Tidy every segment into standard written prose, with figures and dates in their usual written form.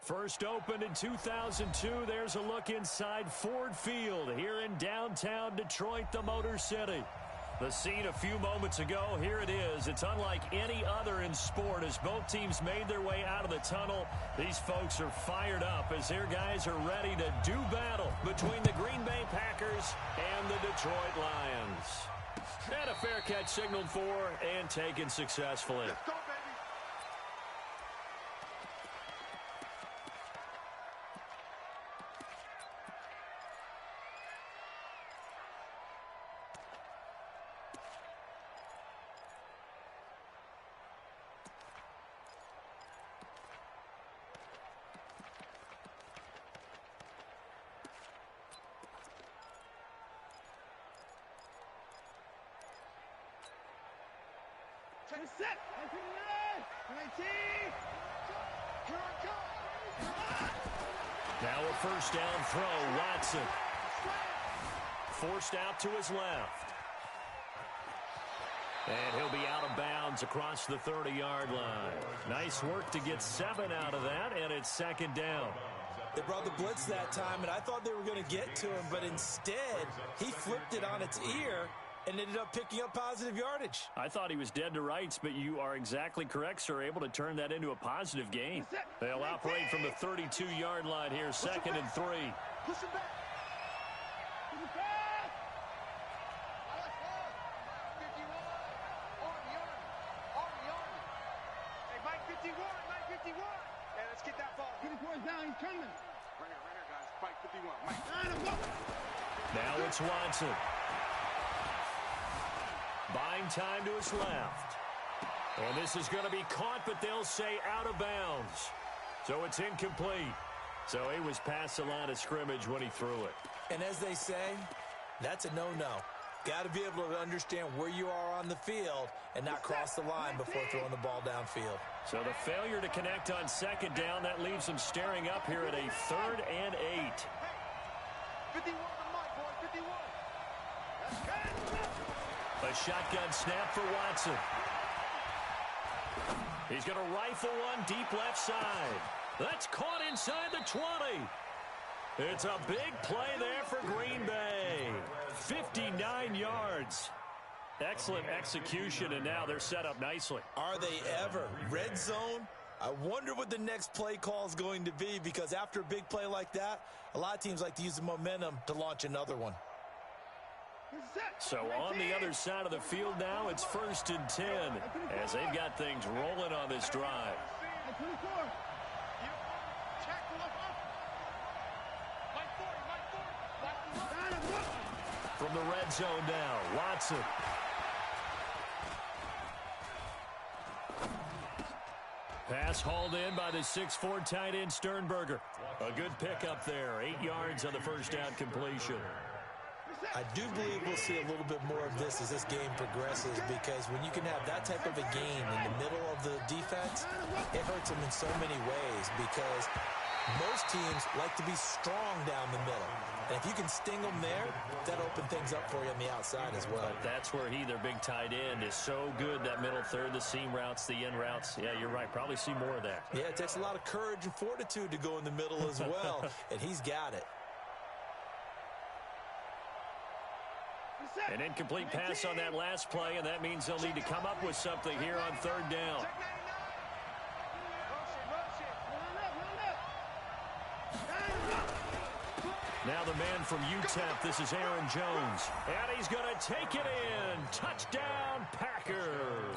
First opened in 2002, there's a look inside Ford Field here in downtown Detroit, the Motor City. The scene a few moments ago, here it is. It's unlike any other in sport as both teams made their way out of the tunnel. These folks are fired up as their guys are ready to do battle between the Green Bay Packers and the Detroit Lions. And a fair catch signaled for and taken successfully. Let's go, baby. Set. 19. Here I go. Now a first down throw, Watson. Forced out to his left. And he'll be out of bounds across the 30-yard line. Nice work to get 7 out of that, and it's second down. They brought the blitz that time, and I thought they were going to get to him, but instead, he flipped it on its ear and ended up picking up positive yardage. I thought he was dead to rights, but you are exactly correct, sir. Able to turn that into a positive gain. They'll operate from the 32-yard line here, second and 3. Push it back. Push it back. 51. Army. Hey, Mike 51. Hey, let's get that ball. 54's down. He's coming. Right here, guys. Mike 51. Mike. Now it's Watson. Buying time to his left. And this is going to be caught, but they'll say out of bounds. So it's incomplete. So he was past the line of scrimmage when he threw it. And as they say, that's a no-no. Got to be able to understand where you are on the field and not cross the line before throwing the ball downfield. So the failure to connect on second down, that leaves them staring up here at a 3rd and 8. 51 to Mike, boy. 51. A shotgun snap for Watson. He's going to rifle one deep left side. That's caught inside the 20. It's a big play there for Green Bay. 59 yards. Excellent execution, and now they're set up nicely. Are they ever? Red zone? I wonder what the next play call is going to be, because after a big play like that, a lot of teams like to use the momentum to launch another one. So on the other side of the field now, it's 1st and 10 as they've got things rolling on this drive. From the red zone now, Watson. Pass hauled in by the 6'4" tight end Sternberger. A good pickup there, 8 yards on the first down completion. I do believe we'll see a little bit more of this as this game progresses, because when you can have that type of a gain in the middle of the defense, it hurts them in so many ways, because most teams like to be strong down the middle. And if you can sting them there, that opens things up for you on the outside as well. But that's where their big tight end, is so good, that middle third, the seam routes, the in routes. Yeah, you're right. Probably see more of that. Yeah, it takes a lot of courage and fortitude to go in the middle as well, and he's got it. An incomplete pass on that last play, and that means they'll need to come up with something here on 3rd down. Now the man from UTEP, this is Aaron Jones. And he's going to take it in. Touchdown, Packers.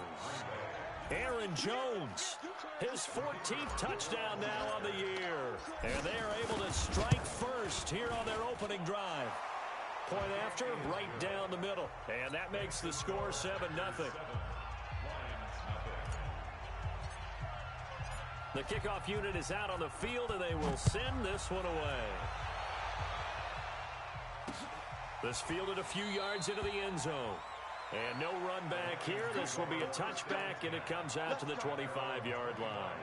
Aaron Jones, his 14th touchdown now on the year. And they are able to strike first here on their opening drive. Point after, right down the middle. And that makes the score 7-0. The kickoff unit is out on the field, and they will send this one away. This fielded a few yards into the end zone. And no run back here. This will be a touchback, and it comes out to the 25-yard line.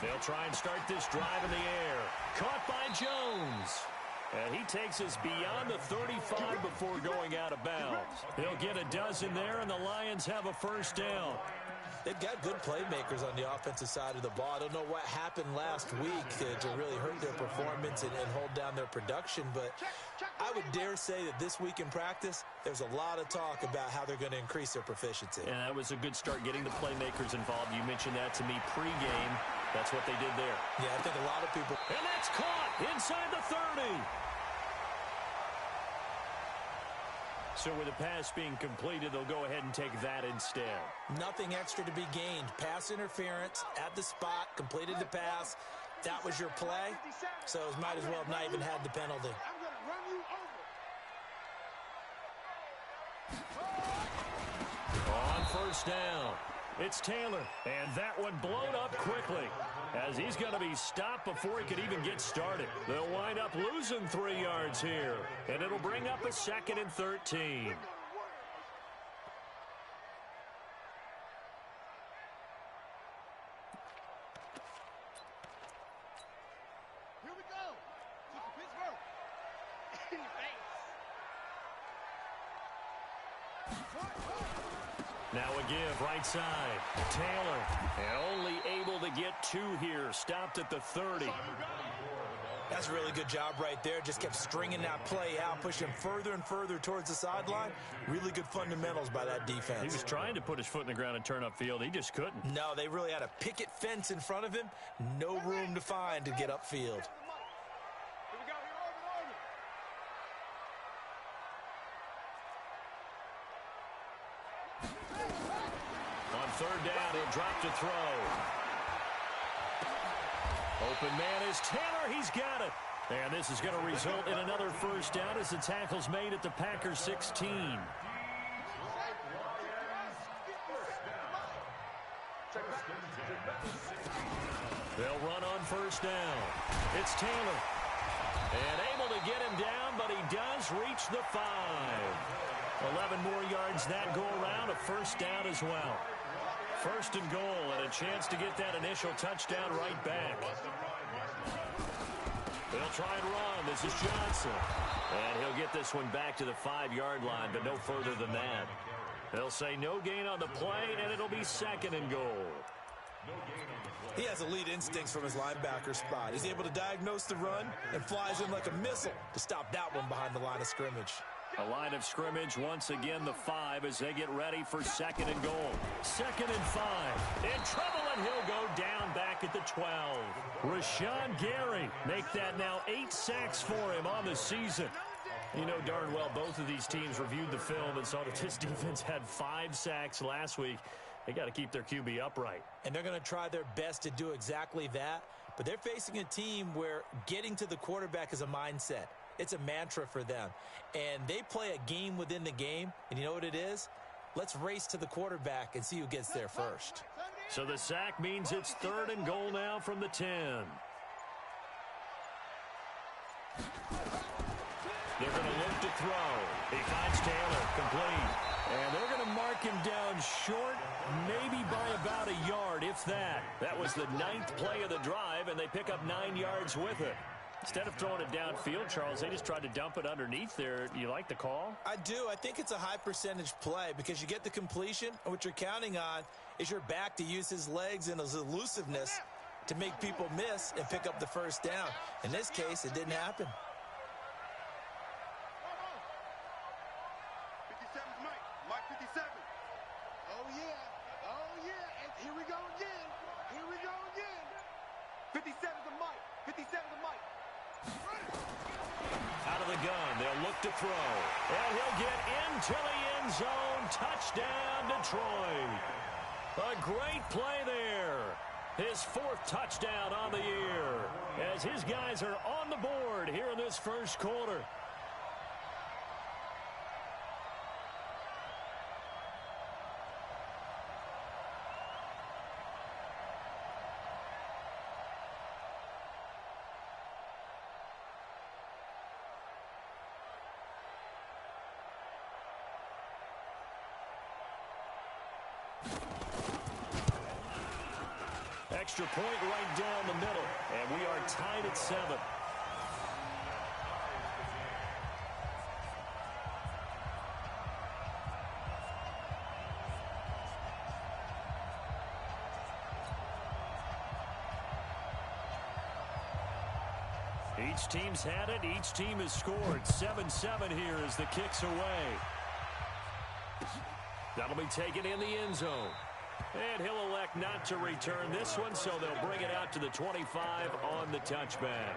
They'll try and start this drive in the air. Caught by Jones. And he takes us beyond the 35 before going out of bounds. He'll get a dozen there, and the Lions have a first down. They've got good playmakers on the offensive side of the ball. I don't know what happened last week to really hurt their performance and hold down their production, but I would dare say that this week in practice, there's a lot of talk about how they're going to increase their proficiency. And that was a good start getting the playmakers involved. You mentioned that to me pregame. That's what they did there. Yeah, I think a lot of people... And that's caught inside the 30. So with the pass being completed, they'll go ahead and take that instead. Nothing extra to be gained. Pass interference at the spot, completed the pass. That was your play, so it might as well have not even had the penalty. I'm going to run you over. On first down, it's Taylor, and that one blown up quickly as he's going to be stopped before he could even get started. They'll wind up losing 3 yards here, and it'll bring up a 2nd and 13. Here we go. Pittsburgh. In your face. Now a give right side. Taylor, and only able to get 2 here. Stopped at the 30. That's a really good job right there. Just kept stringing that play out, pushing further and further towards the sideline. Really good fundamentals by that defense. He was trying to put his foot in the ground and turn upfield. He just couldn't. No, they really had a picket fence in front of him. No room to find to get upfield. On third down, he'll drop to throw. Open man is Taylor. He's got it. And this is going to result in another first down as the tackle's made at the Packers 16. They'll run on first down. It's Taylor. And able to get him down, but he does reach the 5. 11 more yards that go around, a first down as well. First and goal, and a chance to get that initial touchdown right back. They'll try and run. This is Johnson. And he'll get this one back to the 5-yard line, but no further than that. They'll say no gain on the play, and it'll be 2nd and goal. He has elite instincts from his linebacker spot. He's able to diagnose the run and flies in like a missile to stop that one behind the line of scrimmage. A line of scrimmage, once again the 5 as they get ready for 2nd and goal. 2nd and 5. In trouble, and he'll go down back at the 12. Rashawn Gary make that now 8 sacks for him on the season. You know darn well both of these teams reviewed the film and saw that this defense had 5 sacks last week. They got to keep their QB upright. And they're going to try their best to do exactly that. But they're facing a team where getting to the quarterback is a mindset. It's a mantra for them. And they play a game within the game. And you know what it is? Let's race to the quarterback and see who gets there first. So the sack means it's 3rd and goal now from the 10. They're going to look to throw. He finds Taylor, complete. And they're going to mark him down short, maybe by about a yard, if that. That was the 9th play of the drive, and they pick up 9 yards with it. Instead of throwing it downfield, Charles, they just tried to dump it underneath there. You like the call? I do. I think it's a high percentage play because you get the completion, and what you're counting on is your back to use his legs and his elusiveness to make people miss and pick up the first down. In this case, it didn't happen. 57's Mike. Mike 57. Oh, yeah. Oh, yeah. And here we go again. Here we go again. 57's a Mike. 57's a Mike. Out of the gun, they'll look to throw. And he'll get into the end zone. Touchdown, Detroit. A great play there. His 4th touchdown on the year as his guys are on the board here in this first quarter. extra point right down the middle, and we are tied at 7. Each team's had it. Each team has scored. 7-7 here as the kick's away. That'll be taken in the end zone. And he'll elect not to return this one, so they'll bring it out to the 25 on the touchback.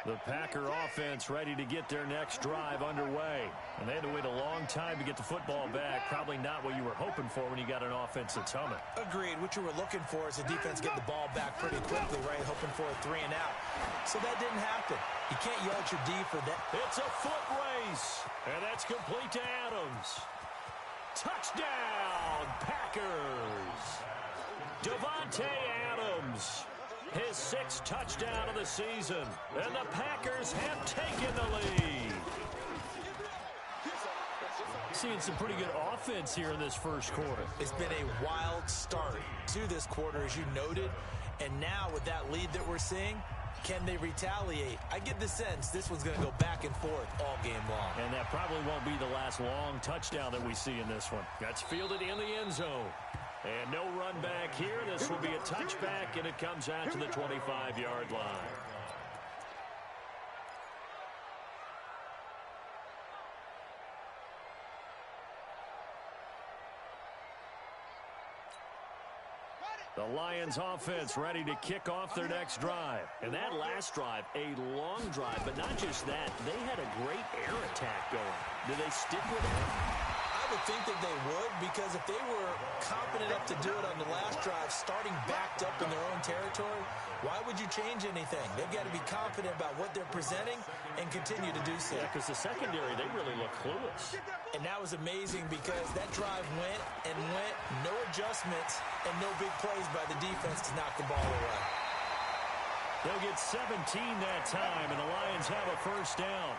The Packer offense ready to get their next drive underway. And they had to wait a long time to get the football back. Probably not what you were hoping for when you got an offense that's humming. Agreed. What you were looking for is the defense get the ball back pretty quickly, right? Hoping for a 3 and out. So that didn't happen. You can't yell at your D for that. It's a foot race. And that's complete to Adams. Touchdown, Packers. Davante Adams. His 6th touchdown of the season. And the Packers have taken the lead. Seeing some pretty good offense here in this first quarter. It's been a wild start to this quarter, as you noted. And now with that lead that we're seeing, can they retaliate? I get the sense this one's going to go back and forth all game long. And that probably won't be the last long touchdown that we see in this one. That's fielded in the end zone. And no run back here. This will be a touchback, and it comes out to the 25-yard line. The Lions offense ready to kick off their next drive. And that last drive, a long drive, but not just that. They had a great air attack going. Do they stick with it? I would think that they would, because if they were confident enough to do it on the last drive, starting backed up in their own territory, why would you change anything? They've got to be confident about what they're presenting and continue to do so. Yeah, because the secondary, they really look clueless. And that was amazing because that drive went and went, no adjustments, and no big plays by the defense to knock the ball away. They'll get 17 that time, and the Lions have a first down.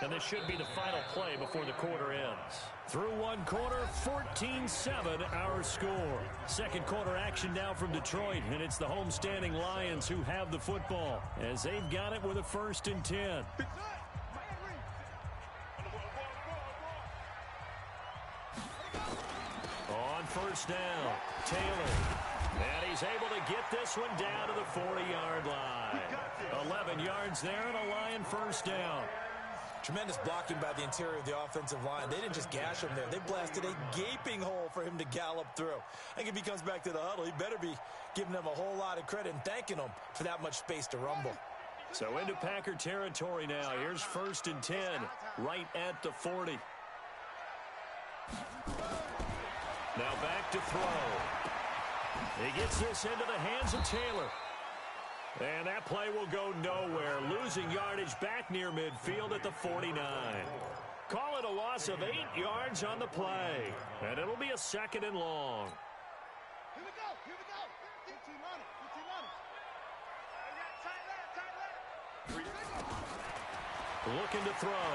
And this should be the final play before the quarter ends. Through one quarter, 14-7 our score. Second quarter action now from Detroit, and it's the homestanding Lions who have the football as they've got it with a 1st and 10. On first down, Taylor. And he's able to get this one down to the 40-yard line. 11 yards there and a Lion first down. Tremendous blocking by the interior of the offensive line. They didn't just gash him there. They blasted a gaping hole for him to gallop through. I think if he comes back to the huddle, he better be giving them a whole lot of credit and thanking them for that much space to rumble. So into Packer territory now. Here's 1st and 10, right at the 40. Now back to throw. He gets this into the hands of Taylor. And that play will go nowhere. Losing yardage back near midfield at the 49. Call it a loss of 8 yards on the play. And it'll be a 2nd and long. Here we go. Here we go. 15 on it. 15 on it. Looking to throw.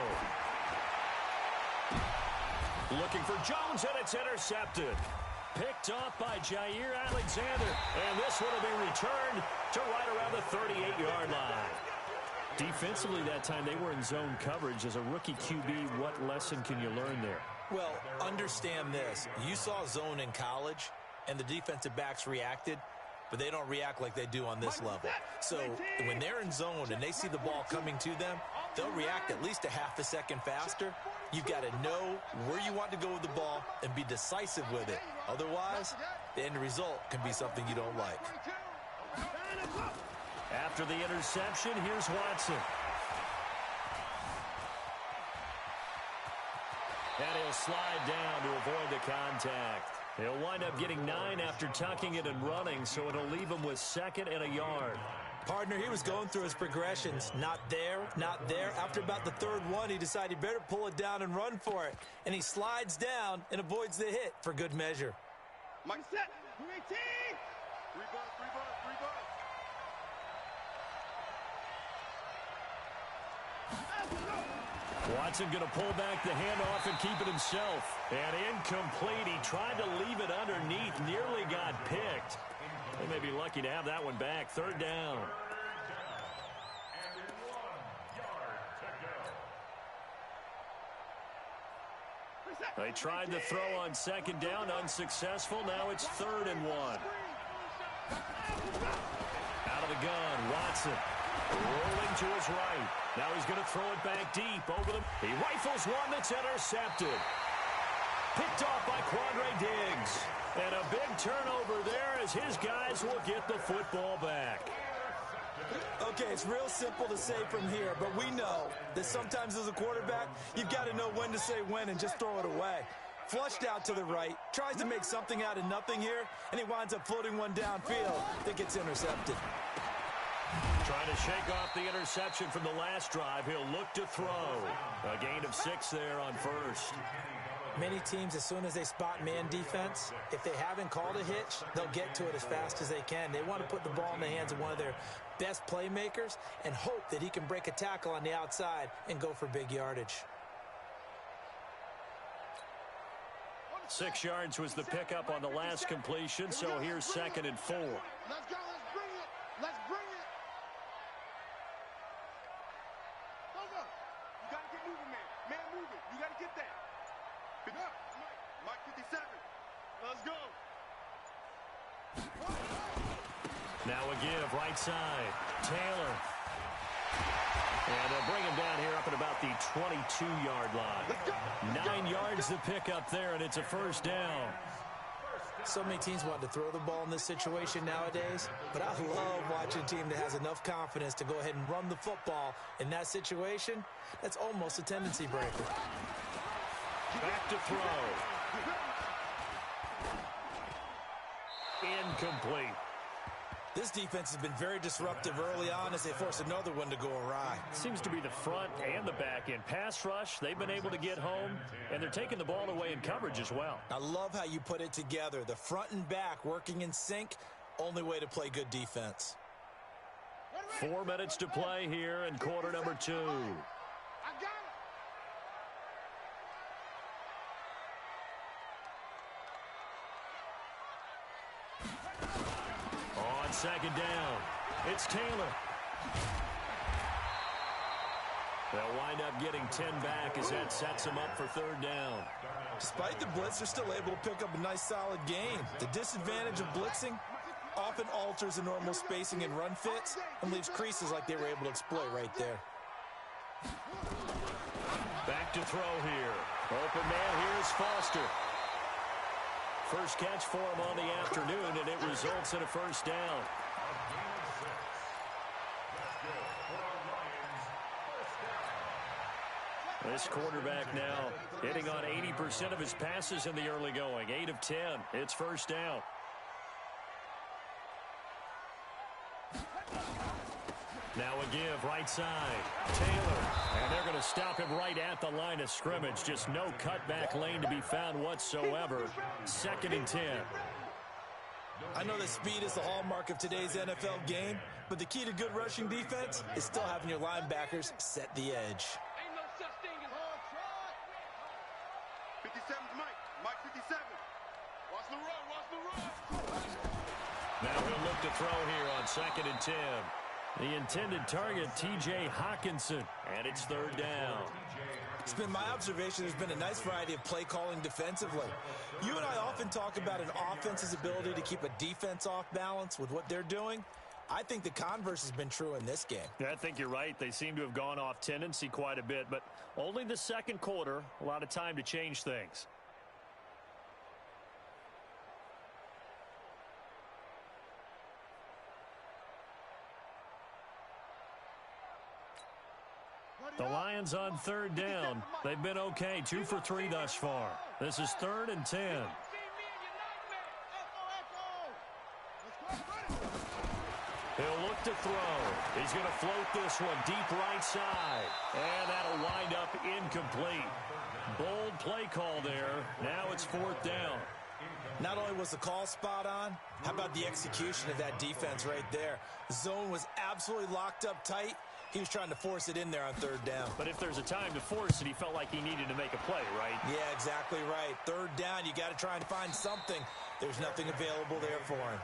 Looking for Jones, and it's intercepted. Picked off by Jair Alexander. And this one will be returned to right around the 38-yard line. Defensively that time, they were in zone coverage. As a rookie QB, what lesson can you learn there? Well, understand this. You saw zone in college, and the defensive backs reacted, but they don't react like they do on this level. So when they're in zone and they see the ball coming to them, they'll react at least a half a second faster. You've got to know where you want to go with the ball and be decisive with it. Otherwise, the end result can be something you don't like. After the interception, here's Watson. And he'll slide down to avoid the contact. He'll wind up getting 9 after tucking it and running, so it'll leave him with 2nd and a yard. Partner, he was going through his progressions. Not there, not there. After about the third one, he decided he better pull it down and run for it. And he slides down and avoids the hit for good measure. Mike set. 218. Three buzz, three buzz, three buzz. Watson going to pull back the handoff and keep it himself. And incomplete. He tried to leave it underneath. Nearly got picked. They may be lucky to have that one back. Third down. They tried the throw on second down, unsuccessful. Now it's 3rd and 1. Out of the gun, Watson rolling to his right. Now he's going to throw it back deep over them. He rifles one that's intercepted. Picked off by Quandre Diggs. And a big turnover there as his guys will get the football back. Okay, it's real simple to say from here, but we know that sometimes as a quarterback, you've got to know when to say when and just throw it away. Flushed out to the right, tries to make something out of nothing here, and he winds up floating one downfield that gets intercepted. Trying to shake off the interception from the last drive. He'll look to throw. A gain of 6 there on first. Many teams, as soon as they spot man defense, if they haven't called a hitch, they'll get to it as fast as they can. They want to put the ball in the hands of one of their best playmakers and hope that he can break a tackle on the outside and go for big yardage. 6 yards was the pickup on the last completion, so here's 2nd and 4. Let's go, let's bring it. Let's bring it. Go, go. You got to get moving, man. Man, moving. You got to get that. Mike 57. Let's go. Now a give, right side. Taylor. And they'll bring him down here up at about the 22-yard line. 9 yards to pick up there, and it's a first down. So many teams want to throw the ball in this situation nowadays, but I love watching a team that has enough confidence to go ahead and run the football in that situation. That's almost a tendency breaker. Back to throw. Incomplete. This defense has been very disruptive early on as they force another one to go awry. Seems to be the front and the back end. Pass rush, they've been able to get home, and they're taking the ball away in coverage as well. I love how you put it together. The front and back working in sync, only way to play good defense. 4 minutes to play here in quarter number 2. On second down, it's Taylor. They'll wind up getting 10 back as that sets them up for 3rd down. Despite the blitz, they're still able to pick up a nice solid gain. The disadvantage of blitzing often alters the normal spacing and run fits and leaves creases like they were able to exploit right there. Back to throw here. Open man here is Foster. First catch for him on the afternoon, and it results in a first down. This quarterback now hitting on 80% of his passes in the early going. 8 of 10. It's first down. Now a give, right side. Taylor. And they're going to stop him right at the line of scrimmage. Just no cutback lane to be found whatsoever. 2nd and 10. I know that speed is the hallmark of today's NFL game, but the key to good rushing defense is still having your linebackers set the edge. Ain't no such thing as hard try. 57's Mike. Mike 57. Watch the run. Watch the run. Now he'll look to throw here on 2nd and 10. The intended target, T.J. Hawkinson, and it's 3rd down. It's been my observation there's been a nice variety of play calling defensively. You and I often talk about an offense's ability to keep a defense off balance with what they're doing. I think the converse has been true in this game. Yeah, I think you're right. They seem to have gone off tendency quite a bit, but only the second quarter, a lot of time to change things. The Lions on 3rd down. They've been okay, 2 for 3 thus far. This is 3rd and 10. He'll look to throw. He's going to float this one deep right side. And that'll wind up incomplete. Bold play call there. Now it's 4th down. Not only was the call spot on, how about the execution of that defense right there? The zone was absolutely locked up tight. He was trying to force it in there on 3rd down. But if there's a time to force it, he felt like he needed to make a play, right? Yeah, exactly right. 3rd down, you got to try and find something. There's nothing available there for him.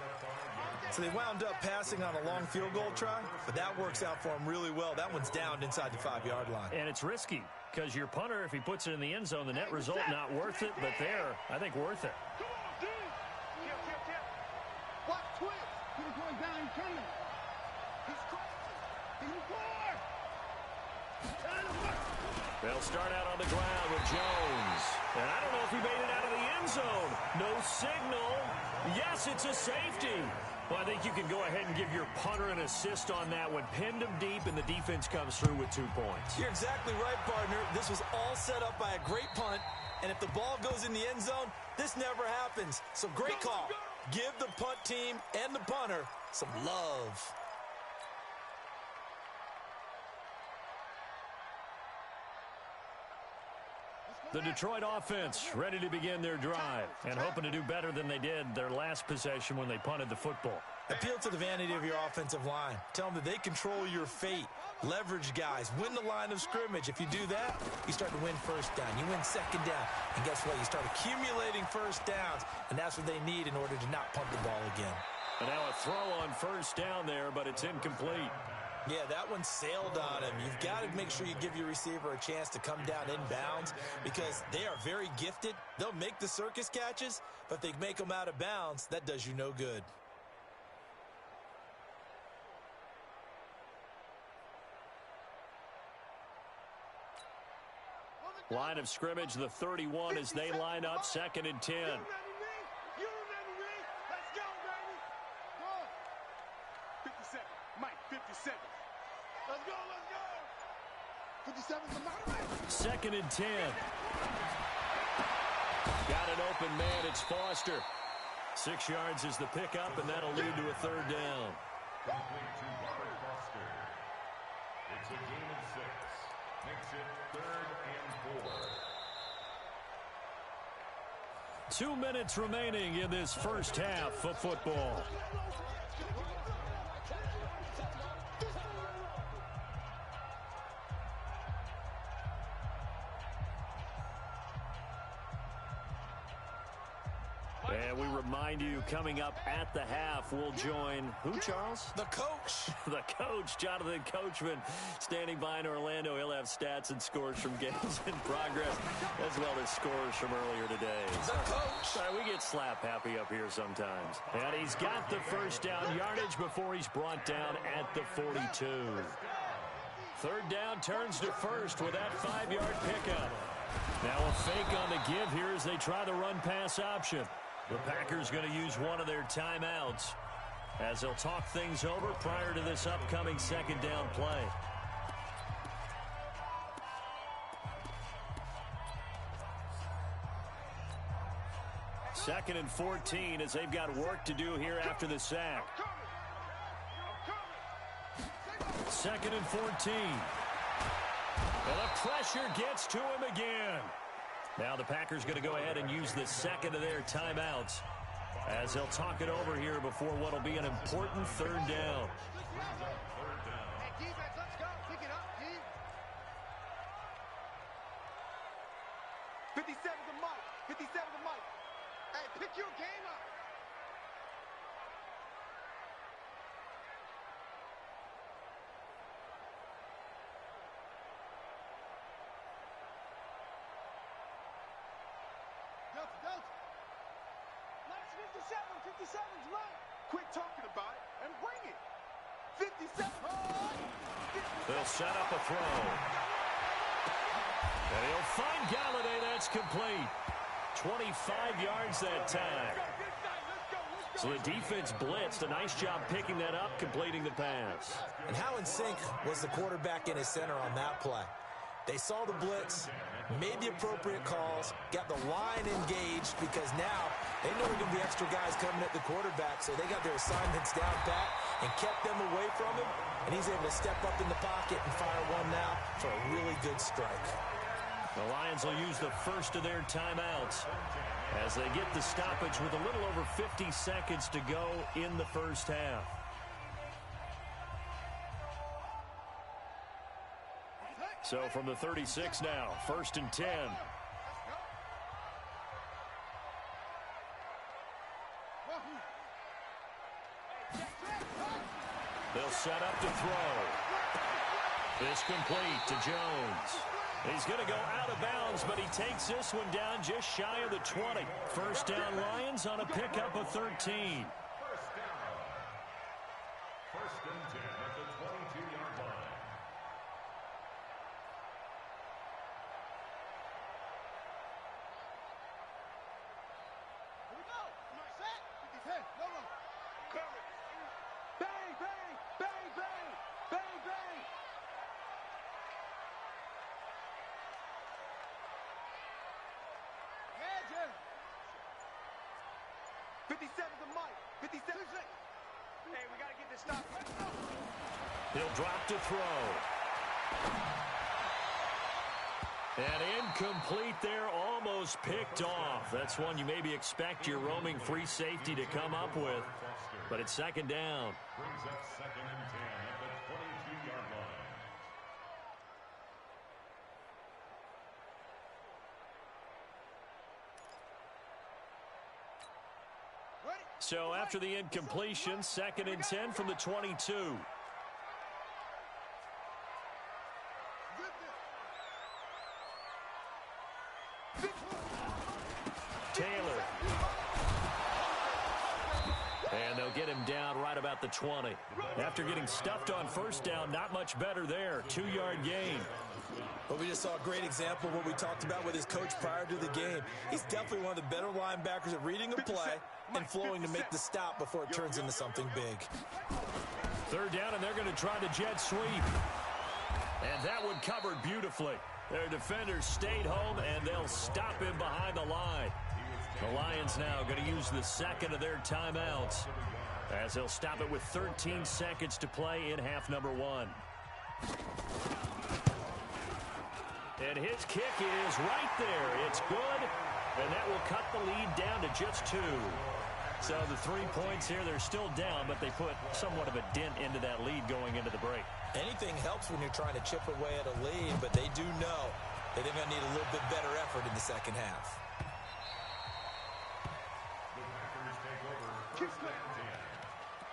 So they wound up passing on a long field goal try, but that works out for him really well. That one's down inside the 5-yard line. And it's risky because your punter, if he puts it in the end zone, the net result not worth it, but there, I think worth it. Watch twist. He's going down, he's coming. He's crazy. He's bored. They'll start out on the ground with Jones. And I don't know if he made it out of the end zone. No signal. Yes, it's a safety. Well, I think you can go ahead and give your punter an assist on that one. Pinned him deep, and the defense comes through with 2 points. You're exactly right, partner. This was all set up by a great punt, and if the ball goes in the end zone, this never happens. So great call. Give the punt team and the punter some love. The Detroit offense ready to begin their drive and hoping to do better than they did their last possession when they punted the football. Appeal to the vanity of your offensive line. Tell them that they control your fate. Leverage guys. Win the line of scrimmage. If you do that, you start to win 1st down. You win 2nd down. And guess what? You start accumulating 1st downs, and that's what they need in order to not punt the ball again. And now a throw on 1st down there, but it's incomplete. Yeah, that one sailed on him. You've got to make sure you give your receiver a chance to come down inbounds because they are very gifted. They'll make the circus catches, but if they make them out of bounds, that does you no good. Line of scrimmage, the 31 as they line up, 2nd and 10. You remember me? Let's go, baby. Go. 57. Mike, 57. Let's go, let's go. 57's the moderate. 2nd and 10. Got an open man. It's Foster. 6 yards is the pickup, and that'll lead to a 3rd down. Complete to Robert Foster. It's a gain of 6. Makes it 3rd and 4. 2 minutes remaining in this first half of football. And we remind you, coming up at the half, we'll join who, Charles? The coach. The coach, Jonathan Coachman, standing by in Orlando. He'll have stats and scores from games in progress, as well as scores from earlier today. The coach. Sorry, we get slap happy up here sometimes. And he's got the 1st down yardage before he's brought down at the 42. 3rd down turns to 1st with that 5-yard pickup. Now a fake on the give here as they try the run-pass option. The Packers going to use one of their timeouts as they'll talk things over prior to this upcoming 2nd down play. Second and 14 as they've got work to do here after the sack. 2nd and 14. And the pressure gets to him again. Now the Packers going to go ahead and use the 2nd of their timeouts as they'll talk it over here before what will be an important 3rd down. Hey, defense, let's go. Pick it up, D. 57 to Mike. 57 to Mike. Hey, pick your game up. Delta. Nice 57. 57's right. Quit talking about it and bring it. 57. They'll set up a throw. And he'll find Galladay. That's complete. 25 yards that time. So the defense blitzed. A nice job picking that up, completing the pass. And how in sync was the quarterback and his center on that play? They saw the blitz, made the appropriate calls, got the line engaged because now they know there are going to be extra guys coming at the quarterback, so they got their assignments down pat and kept them away from him, and he's able to step up in the pocket and fire one now for a really good strike. The Lions will use the first of their timeouts as they get the stoppage with a little over 50 seconds to go in the first half. So from the 36 now, 1st and 10. They'll set up to throw. It's complete to Jones. He's going to go out of bounds, but he takes this one down just shy of the 20. First down Lions on a pickup of 13. First down. 1st and 10 at the 22-yard line. Here we go. Come on, set. 50 10. No, no. Cover. Bang, bang, bang, bang, bang, bang. Hedger. 57 to Mike. 57. Hey, we got to get this stop. He'll drop to throw. And incomplete there, almost picked off. That's one you maybe expect your roaming free safety to come up with. But it's 2nd down. Brings up 2nd and 10 at the 22-yard line. So after the incompletion, 2nd and 10 from the 22. Taylor. And they'll get him down right about the 20. After getting stuffed on 1st down, not much better there. 2-yard gain. But we just saw a great example of what we talked about with his coach prior to the game. He's definitely one of the better linebackers at reading a play and flowing to make the stop before it turns into something big. 3rd down, and they're going to try the jet sweep. And that one covered beautifully. Their defenders stayed home, and they'll stop him behind the line. The Lions now going to use the 2nd of their timeouts as they'll stop it with 13 seconds to play in half number 1. And his kick is right there. It's good, and that will cut the lead down to just 2. So the 3 points here, they're still down, but they put somewhat of a dent into that lead going into the break. Anything helps when you're trying to chip away at a lead, but they do know that they're going to need a little bit better effort in the second half. The Packers take over 1st and 10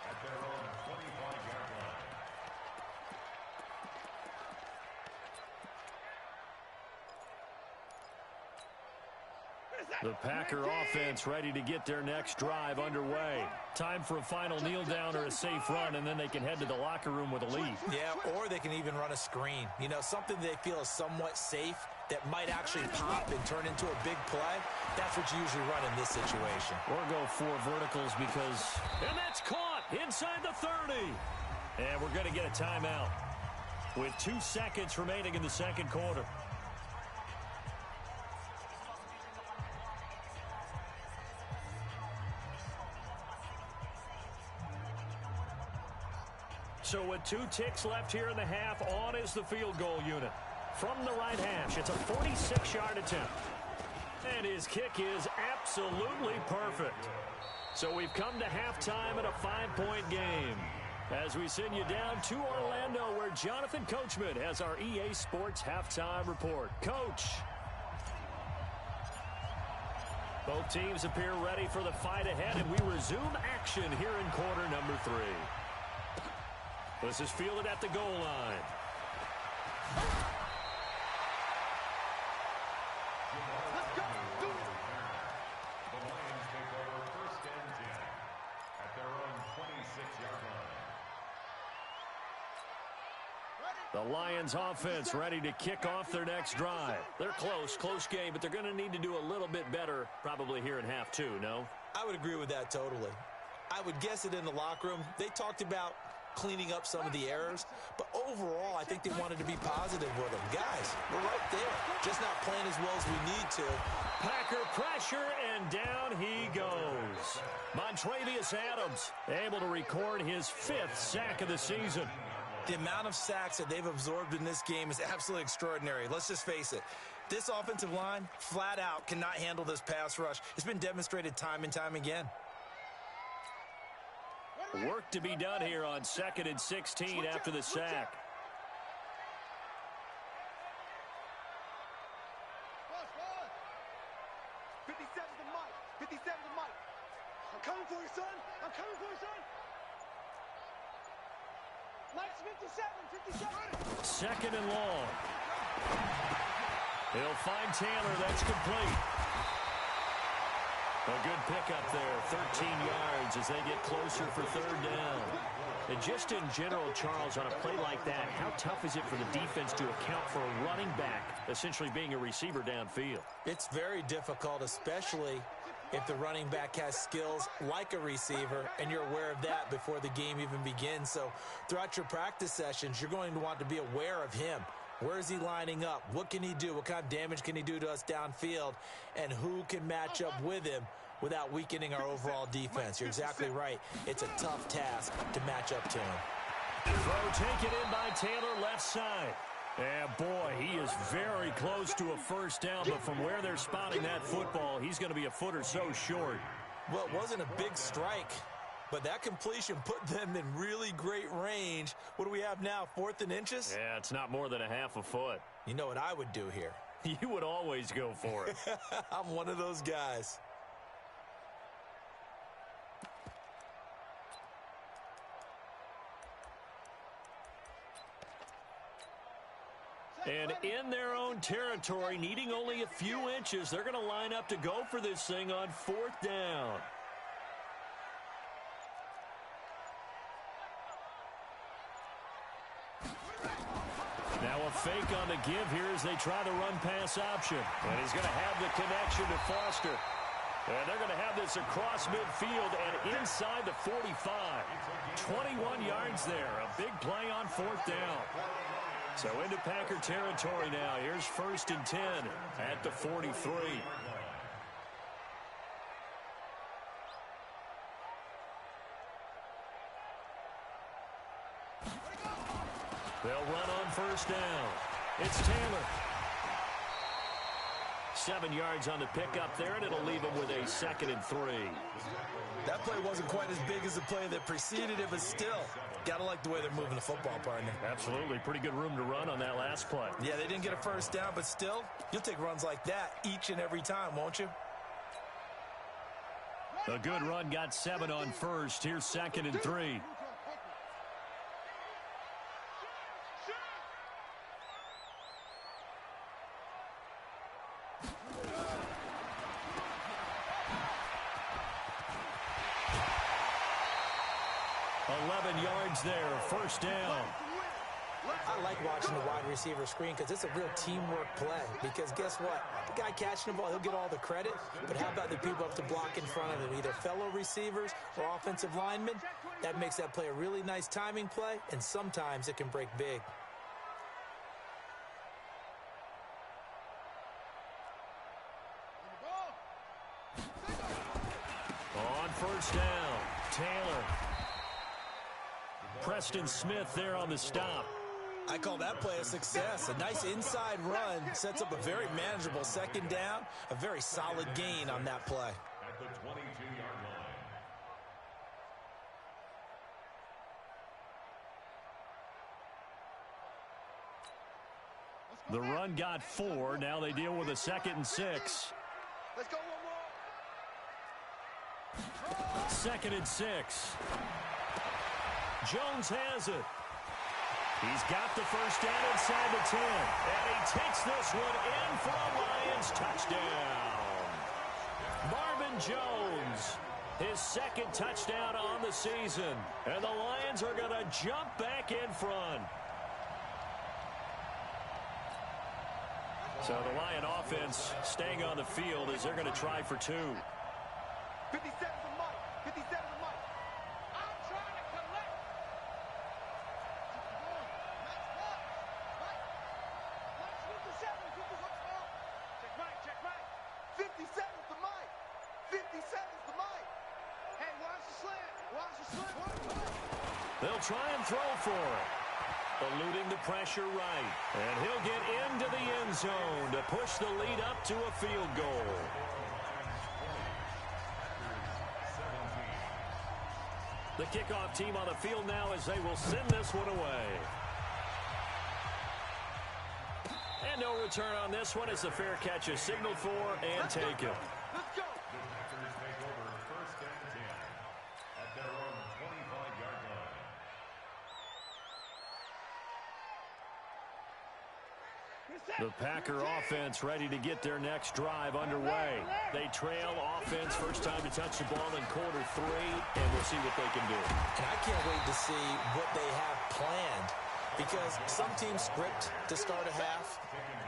at their own 25-yard line. The Packer offense ready to get their next drive underway. Time for a final kneel down or a safe run, and then they can head to the locker room with a lead. Yeah, or they can even run a screen. You know, something they feel is somewhat safe that might actually pop and turn into a big play. That's what you usually run in this situation. Or go 4 verticals because... And that's caught inside the 30. And we're going to get a timeout with 2 seconds remaining in the 2nd quarter. So with 2 ticks left here in the half, on is the field goal unit. From the right hash, it's a 46-yard attempt. And his kick is absolutely perfect. So we've come to halftime in a 5-point game. As we send you down to Orlando, where Jonathan Coachman has our EA Sports halftime report. Coach. Both teams appear ready for the fight ahead, and we resume action here in quarter number 3. This is fielded at the goal line. Let's go. Do it. The Lions take over 1st and 10 at their own 26-yard line. The Lions offense ready to kick off their next drive. They're close game, but they're going to need to do a little bit better probably here in half 2, no? I would agree with that totally. I would guess it in the locker room. They talked about cleaning up some of the errors. But overall, I think they wanted to be positive with him. Guys, we're right there, just not playing as well as we need to. Packer pressure, and down he goes. Montravius Adams able to record his 5th sack of the season. The amount of sacks that they've absorbed in this game is absolutely extraordinary. Let's just face it. This offensive line, flat out, cannot handle this pass rush. It's been demonstrated time and time again. Work to be done here on 2nd and 16 after the sack. I'm coming for you, son. I'm coming for you, son. Mike's 57. 2nd and long. He'll find Taylor. That's complete. A good pickup there. 13 yards as they get closer for 3rd down. And just in general, Charles, on a play like that, how tough is it for the defense to account for a running back essentially being a receiver downfield? It's very difficult, especially if the running back has skills like a receiver, and you're aware of that before the game even begins. So throughout your practice sessions, you're going to want to be aware of him. Where is he lining up? What can he do? What kind of damage can he do to us downfield? And who can match up with him without weakening our overall defense? You're exactly right. It's a tough task to match up to him. Throw taken in by Taylor, left side. And boy, he is very close to a 1st down, but from where they're spotting that football, he's going to be a foot or so short. Well, it wasn't a big strike, but that completion put them in really great range. What do we have now, 4th and inches? Yeah, it's not more than a half a foot. You know what I would do here? You would always go for it. I'm one of those guys. And in their own territory, needing only a few inches, they're going to line up to go for this thing on 4th down. Now a fake on the give here as they try the run-pass option. And he's going to have the connection to Foster. And they're going to have this across midfield and inside the 45. 21 yards there. A big play on 4th down. So into Packer territory now. Here's 1st and 10 at the 43. They'll run on 1st down. It's Taylor. 7 yards on the pickup there, and it'll leave him with a 2nd and 3. That play wasn't quite as big as the play that preceded it, but still, gotta like the way they're moving the football, partner. Absolutely. Pretty good room to run on that last play. Yeah, they didn't get a 1st down, but still, you'll take runs like that each and every time, won't you? A good run got 7 on 1st. Here's 2nd and 3. Yards there, 1st down. I like watching the wide receiver screen because it's a real teamwork play. Because guess what? The guy catching the ball, he'll get all the credit. But how about the people up to block in front of him, either fellow receivers or offensive linemen? That makes that play a really nice timing play, and sometimes it can break big. On 1st down, Taylor. Preston Smith there on the stop. I call that play a success. A nice inside run sets up a very manageable 2nd down. A very solid gain on that play. At the 22-yard line. The run got 4. Now they deal with a 2nd and 6. Let's go one more. 2nd and 6. Jones has it. He's got the 1st down inside the 10. And he takes this one in for a Lions touchdown. Marvin Jones, his 2nd touchdown on the season. And the Lions are going to jump back in front. So the Lion offense staying on the field as they're going to try for 2. 57 to Mike. 57 to Mike. I'm trying to collect. They'll try and throw for it. Eluding the pressure right. And he'll get into the end zone to push the lead up to a field goal. The kickoff team on the field now as they will send this one away. And no return on this one as the fair catch is signaled for and taken. Let's go. The Packers take over 1st and 10 at their own 25-yard line. The Packer offense ready to get their next drive underway. They trail offense, first time to touch the ball in quarter 3, and we'll see what they can do. And I can't wait to see what they have planned, because some teams script to start a half.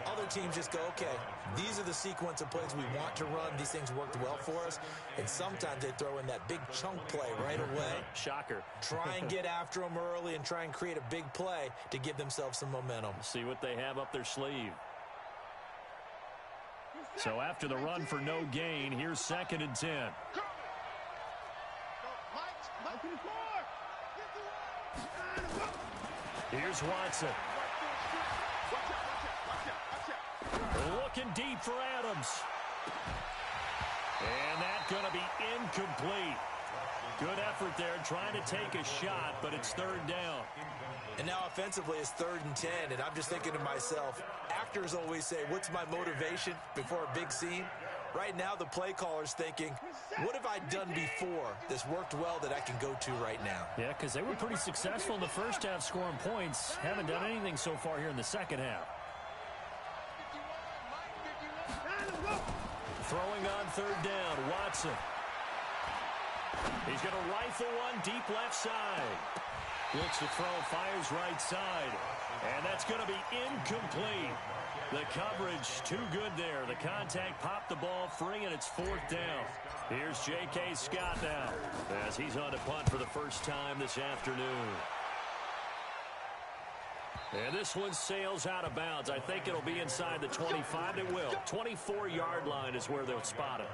Other teams just go, okay, these are the sequence of plays we want to run. These things worked well for us. And sometimes they throw in that big chunk play right away. Shocker. Try and get after them early and try and create a big play to give themselves some momentum. See what they have up their sleeve. So after the run for no gain, here's 2nd and 10. Here's Watson. Looking deep for Adams. And that's going to be incomplete. Good effort there, trying to take a shot, but it's 3rd down. And now offensively it's 3rd and 10, and I'm just thinking to myself, actors always say, what's my motivation before a big scene? Right now the play caller's thinking, what have I done before that's worked well that I can go to right now? Yeah, because they were pretty successful in the first half scoring points. Haven't done anything so far here in the second half. Throwing on 3rd down, Watson. He's going to rifle one deep left side. Looks to throw, fires right side. And that's going to be incomplete. The coverage too good there. The contact popped the ball free, and it's 4th down. Here's J.K. Scott now as he's on to punt for the first time this afternoon. And this one sails out of bounds. I think it'll be inside the 25. It will. 24-yard line is where they'll spot it.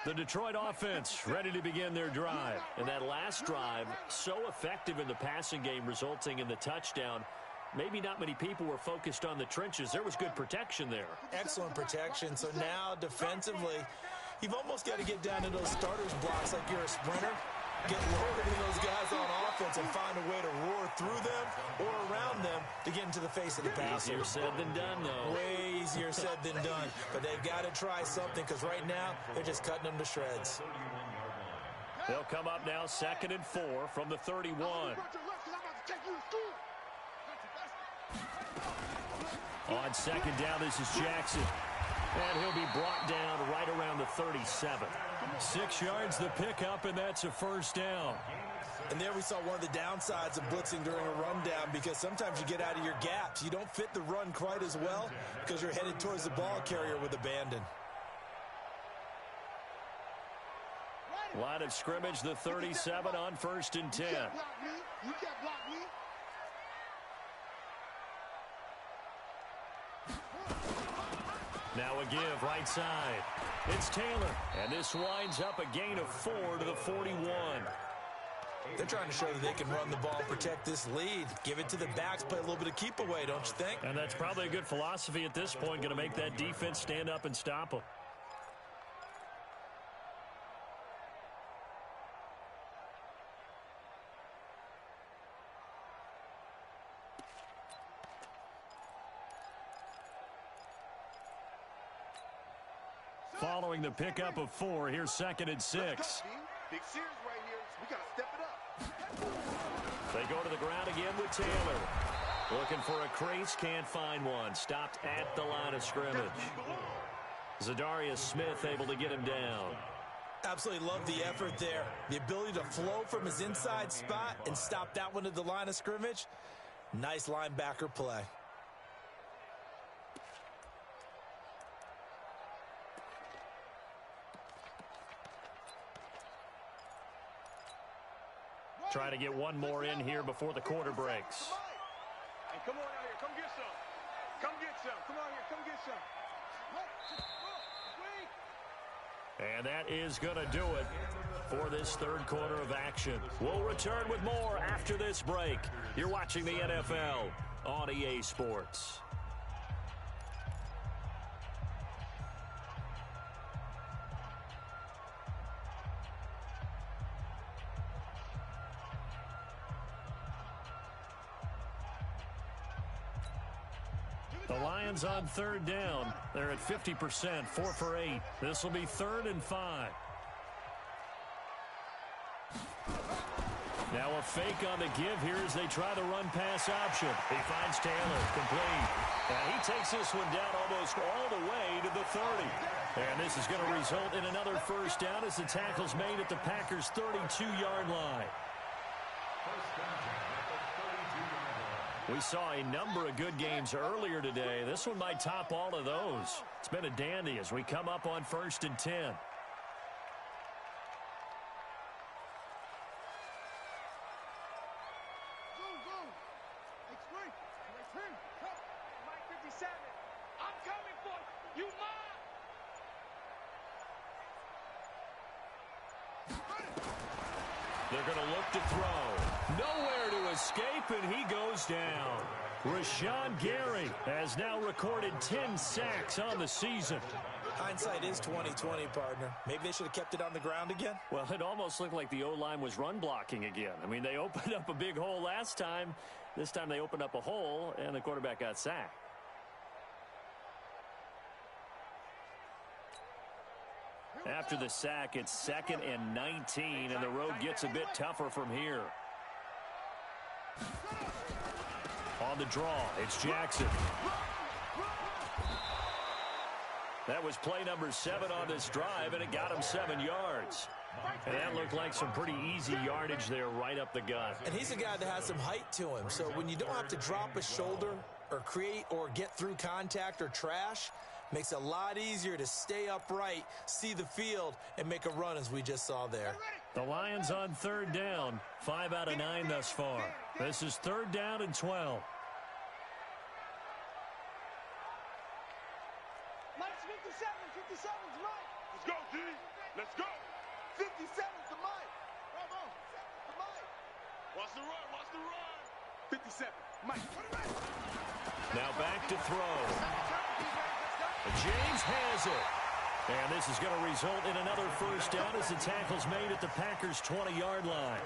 The Detroit offense ready to begin their drive. And that last drive, so effective in the passing game, resulting in the touchdown. Maybe not many people were focused on the trenches. There was good protection there. Excellent protection. So now defensively, you've almost got to get down to those starters blocks like you're a sprinter. Get lower than those guys on offense and find a way to roar through them or around them to get into the face of the passer. Easier said than done, though. Way easier said than done. But they've got to try something, because right now they're just cutting them to shreds. They'll come up now 2nd and 4 from the 31. On 2nd down, this is Jackson. And he'll be brought down right around the 37. 6 yards the pickup, and that's a 1st down. And there we saw one of the downsides of blitzing during a rundown, because sometimes you get out of your gaps. You don't fit the run quite as well because you're headed towards the ball carrier with abandon. Line of scrimmage, the 37 on 1st and 10. You can't block me. Now a give right side. It's Taylor. And this winds up a gain of 4 to the 41. They're trying to show that they can run the ball and protect this lead. Give it to the backs, play a little bit of keep away, don't you think? And that's probably a good philosophy at this point, going to make that defense stand up and stop them. Following the pickup of 4, here's 2nd and 6. Big series right here. We got to step it up. They go to the ground again with Taylor. Looking for a crease, can't find one. Stopped at the line of scrimmage. Zadarius Smith able to get him down. Absolutely love the effort there. The ability to flow from his inside spot and stop that one at the line of scrimmage. Nice linebacker play. Try to get one more in here before the quarter breaks. Hey, come on out here. Come get some. Come get some. Come on here. Come get some. And that is going to do it for this third quarter of action. We'll return with more after this break. You're watching the NFL on EA Sports. The Lions on third down. They're at 50%, 4 for 8. This will be 3rd and 5. Now a fake on the give here as they try the run-pass option. He finds Taylor, complete. And he takes this one down almost all the way to the 30. And this is going to result in another first down as the tackle's made at the Packers' 32-yard line. We saw a number of good games earlier today. This one might top all of those. It's been a dandy as we come up on 1st and 10. They're going to look to throw. Nowhere to escape, and he goes down. Rashawn Gary has now recorded 10 sacks on the season. Hindsight is 20/20, partner. Maybe they should have kept it on the ground again. Well, it almost looked like the O-line was run blocking again. I mean, they opened up a big hole last time. This time they opened up a hole, and the quarterback got sacked. After the sack, it's 2nd and 19, and the road gets a bit tougher from here. On the draw, it's Jackson. That was play number 7 on this drive, and it got him 7 yards. And that looked like some pretty easy yardage there right up the gut. And he's a guy that has some height to him, so when you don't have to drop a shoulder or create or get through contact or trash, makes it a lot easier to stay upright, see the field, and make a run as we just saw there. The Lions on third down, 5 out of 9 thus far. This is 3rd down and 12. Mike's 57. 57's Mike. Let's go, G. Let's go. 57's the Mike. Bravo. The Mike. Watch the run. Watch the run. 57. Mike. Now back to throw. James has it. And this is going to result in another first down as the tackle's made at the Packers' 20-yard line.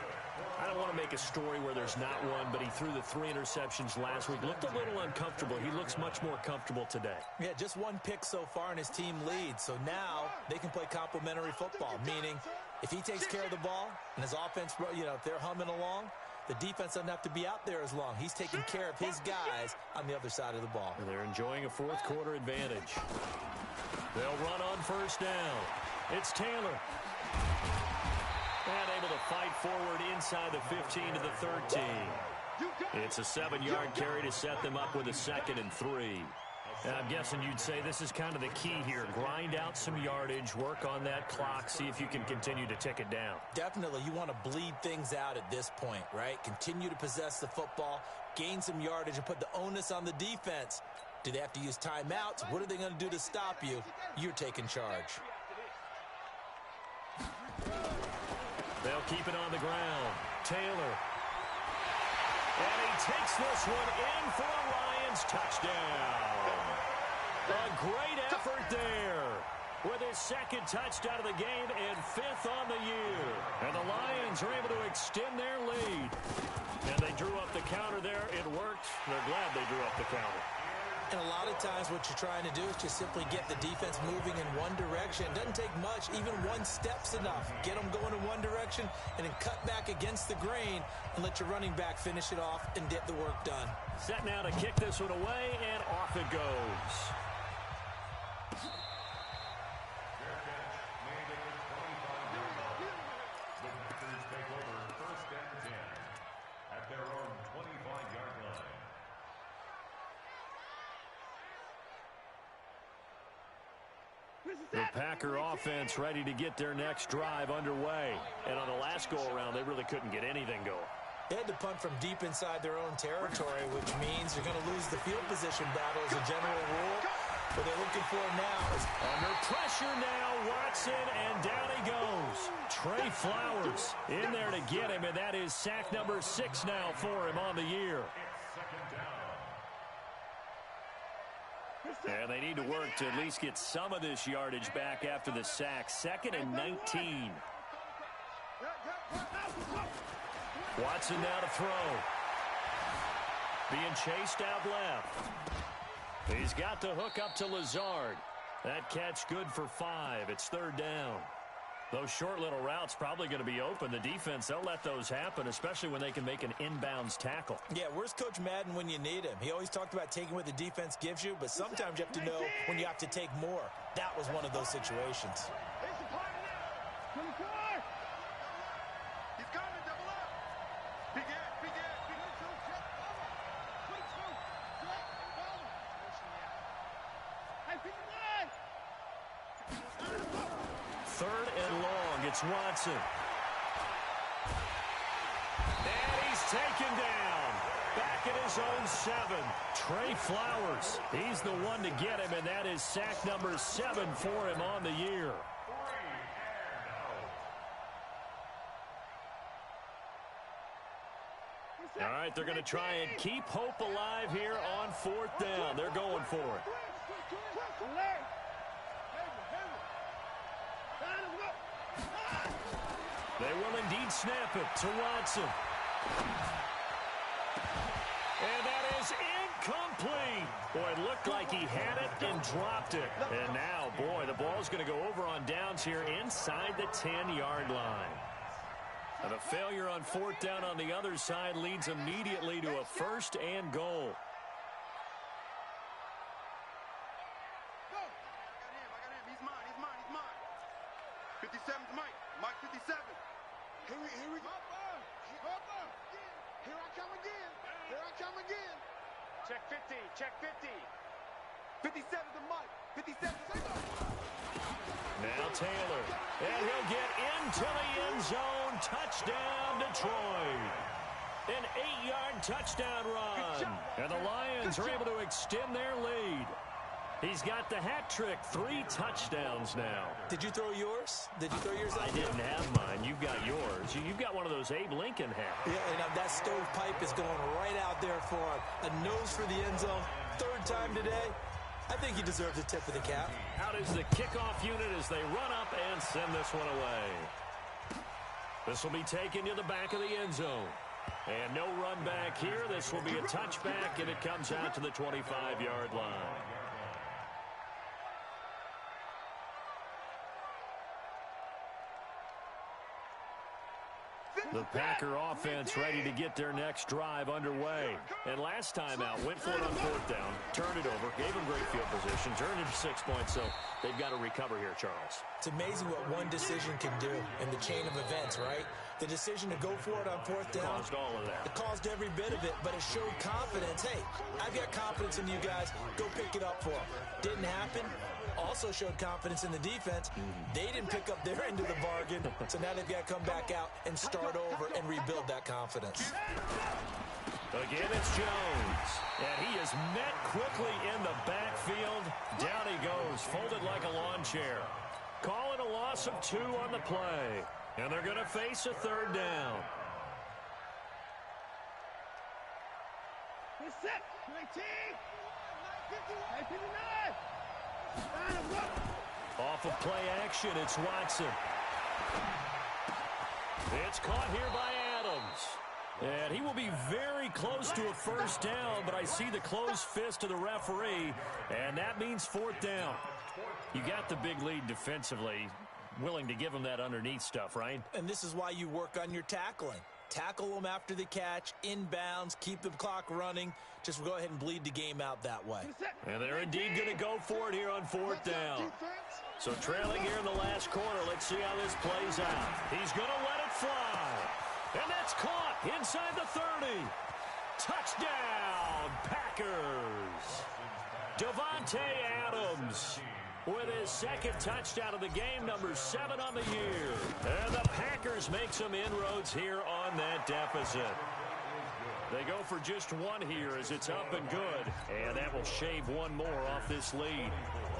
I don't want to make a story where there's not one, but he threw the 3 interceptions last week. Looked a little uncomfortable. He looks much more comfortable today. Yeah, just 1 pick so far and his team leads. So now they can play complementary football, meaning if he takes care of the ball and his offense, if they're humming along, the defense doesn't have to be out there as long. He's taking care of his guys on the other side of the ball. And they're enjoying a 4th quarter advantage. They'll run on first down. It's Taylor. And able to fight forward inside the 15 to the 13. It's a 7-yard carry to set them up with a 2nd and 3. And I'm guessing you'd say this is kind of the key here. Grind out some yardage, work on that clock, see if you can continue to tick it down. Definitely. You want to bleed things out at this point, right? Continue to possess the football, gain some yardage, and put the onus on the defense. Do they have to use timeouts? What are they going to do to stop you? You're taking charge. They'll keep it on the ground. Taylor. And he takes this one in for a Lions touchdown. A great effort there with his 2nd touchdown of the game and 5th on the year. And the Lions are able to extend their lead. And they drew up the counter there. It worked. They're glad they drew up the counter. And a lot of times what you're trying to do is just simply get the defense moving in one direction. It doesn't take much. Even 1 step's enough. Get them going in one direction and then cut back against the grain and let your running back finish it off and get the work done. Set now to kick this one away, and off it goes. The Packer offense ready to get their next drive underway. And on the last go-around, they really couldn't get anything going. They had to punt from deep inside their own territory, which means you're going to lose the field position battle as a general rule. What they're looking for now is... Under pressure now, Watson, and down he goes. Trey Flowers in there to get him, and that is sack number 6 now for him on the year. And they need to work to at least get some of this yardage back after the sack. 2nd and 19. Watson now to throw. Being chased out left. He's got the hook up to Lazard. That catch good for 5. It's 3rd down. Those short little routes probably going to be open. The defense, they'll let those happen, especially when they can make an inbounds tackle. Yeah, where's Coach Madden when you need him? He always talked about taking what the defense gives you, but sometimes you have to know when you have to take more. That was one of those situations. It's Watson. And he's taken down. Back at his own 7. Trey Flowers. He's the one to get him, and that is sack number 7 for him on the year. All right, they're going to try and keep hope alive here on 4th down. They're going for it. They will indeed snap it to Watson. And that is incomplete. Boy, it looked like he had it and dropped it. And now, boy, the ball's going to go over on downs here inside the 10-yard line. And a failure on 4th down on the other side leads immediately to a 1st and goal. Here we go. Here I come again. Here I come again. Check 50. Check 50. 57 to Mike. 57. Now Taylor. And he'll get into the end zone. Touchdown, Detroit. An 8-yard touchdown run. And the Lions are able to extend their lead. He's got the hat trick. 3 touchdowns now. Did you throw yours? Did you throw yours out? I didn't have mine. You've got yours. You've got one of those Abe Lincoln hats. Yeah, and that stovepipe is going right out there for him. A nose for the end zone. 3rd time today. I think he deserves a tip of the cap. Out is the kickoff unit as they run up and send this one away. This will be taken to the back of the end zone. And no run back here. This will be a touchback, and it comes out to the 25-yard line. The Packer offense ready to get their next drive underway. And last time out, went for it on 4th down, turned it over, gave them great field position, turned it to 6 points, so they've got to recover here, Charles. It's amazing what one decision can do in the chain of events, right? The decision to go for it on 4th down. Caused all of that. It caused every bit of it, but it showed confidence. Hey, I've got confidence in you guys. Go pick it up for them. Didn't happen. Also showed confidence in the defense. They didn't pick up their end of the bargain, so now they've got to come back out and start over and rebuild that confidence. Again, it's Jones. And he is met quickly in the backfield. Down he goes, folded like a lawn chair. Calling a loss of 2 on the play. And they're going to face a 3rd down. Set. 19. 59. Off of play action, it's Watson. It's caught here by Adams. And he will be very close to a 1st down, but I see the closed fist of the referee, and that means 4th down. You got the big lead defensively, willing to give him that underneath stuff, right? And this is why you work on your tackling. Tackle them after the catch, inbounds, keep the clock running. Just go ahead and bleed the game out that way. And they're indeed going to go for it here on 4th down. So trailing here in the last quarter, let's see how this plays out. He's going to let it fly. And that's caught inside the 30. Touchdown, Packers. Devontae Adams with his 2nd touchdown of the game, number 7 on the year. And the Packers make some inroads here on that deficit. They go for just one here as it's up and good. And that will shave one more off this lead.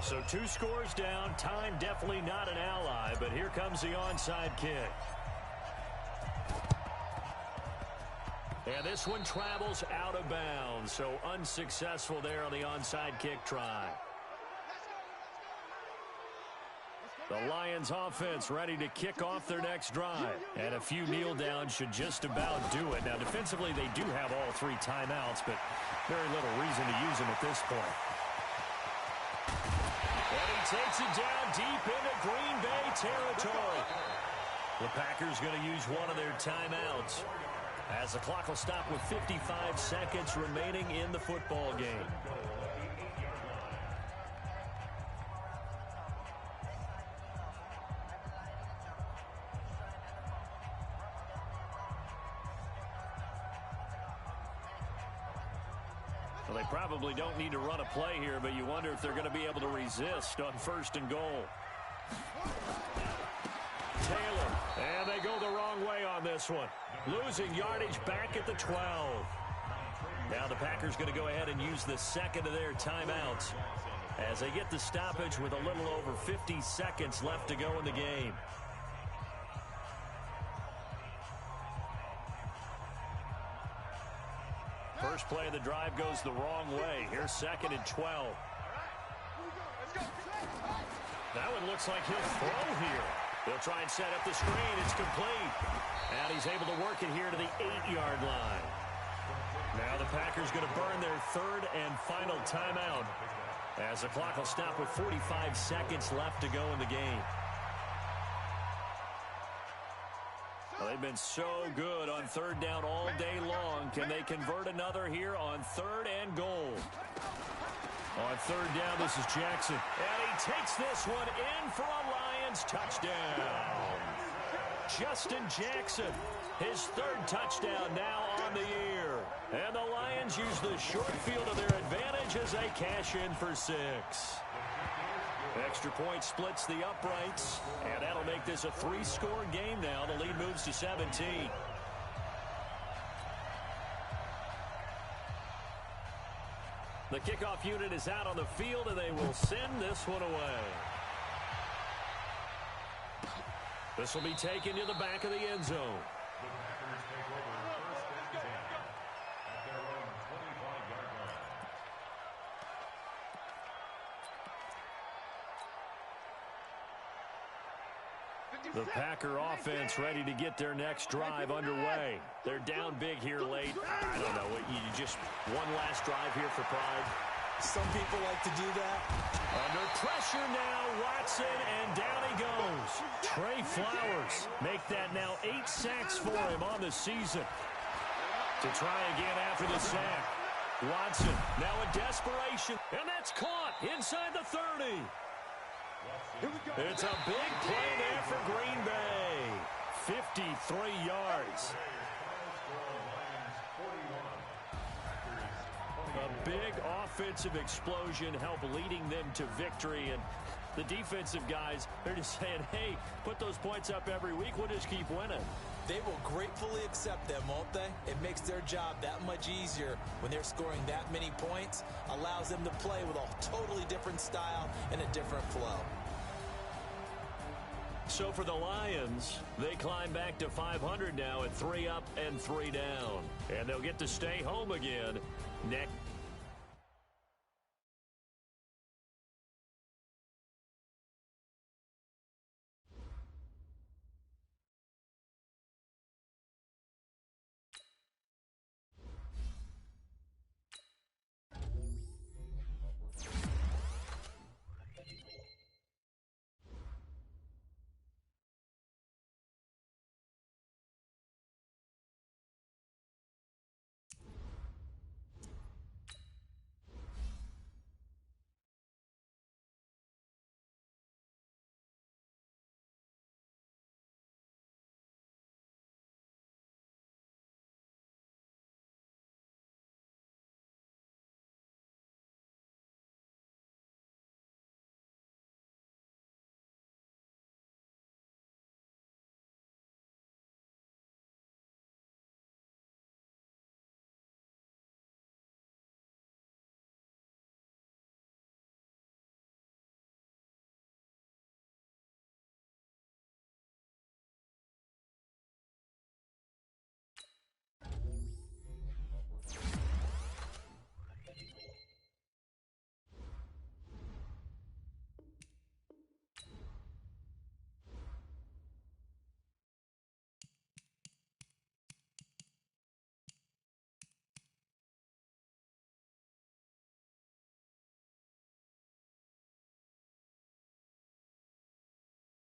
So 2 scores down. Time definitely not an ally, but here comes the onside kick. And this one travels out of bounds, so unsuccessful there on the onside kick try. The Lions offense ready to kick off their next drive. And a few kneel downs should just about do it. Now, defensively, they do have all 3 timeouts, but very little reason to use them at this point. And he takes it down deep into Green Bay territory. The Packers going to use one of their timeouts, as the clock will stop with 55 seconds remaining in the football game. Well, they probably don't need to run a play here, but you wonder if they're going to be able to resist on 1st and goal. Taylor, and they go the wrong way on this one. Losing yardage back at the 12. Now the Packers going to go ahead and use the second of their timeouts as they get the stoppage with a little over 50 seconds left to go in the game. First play of the drive goes the wrong way. Here's 2nd and 12. That one looks like he'll throw here. He'll try and set up the screen. It's complete. And he's able to work it here to the 8-yard line. Now the Packers going to burn their 3rd and final timeout, as the clock will stop with 45 seconds left to go in the game. Well, they've been so good on 3rd down all day long. Can they convert another here on 3rd and goal? On 3rd down, this is Jackson. And he takes this one in for a Lions touchdown. Justin Jackson, his 3rd touchdown now on the year. And the Lions use the short field to their advantage as they cash in for 6. Extra point splits the uprights, and that'll make this a 3-score game now. The lead moves to 17. The kickoff unit is out on the field, and they will send this one away. This will be taken to the back of the end zone. The Packer offense ready to get their next drive underway. They're down big here late. I don't know. You just one last drive here for pride. Some people like to do that. Under pressure now, Watson, and down he goes. Trey Flowers make that now 8 sacks for him on the season. To try again after the sack. Watson now in desperation, and that's caught inside the 30. It's a big play there for Green Bay. 53 yards. A big offensive explosion helped leading them to victory. And the defensive guys, they're just saying, hey, put those points up every week. We'll just keep winning. They will gratefully accept them, won't they? It makes their job that much easier when they're scoring that many points. Allows them to play with a totally different style and a different flow. So for the Lions, they climb back to 500 now at 3 up and 3 down. And they'll get to stay home again next.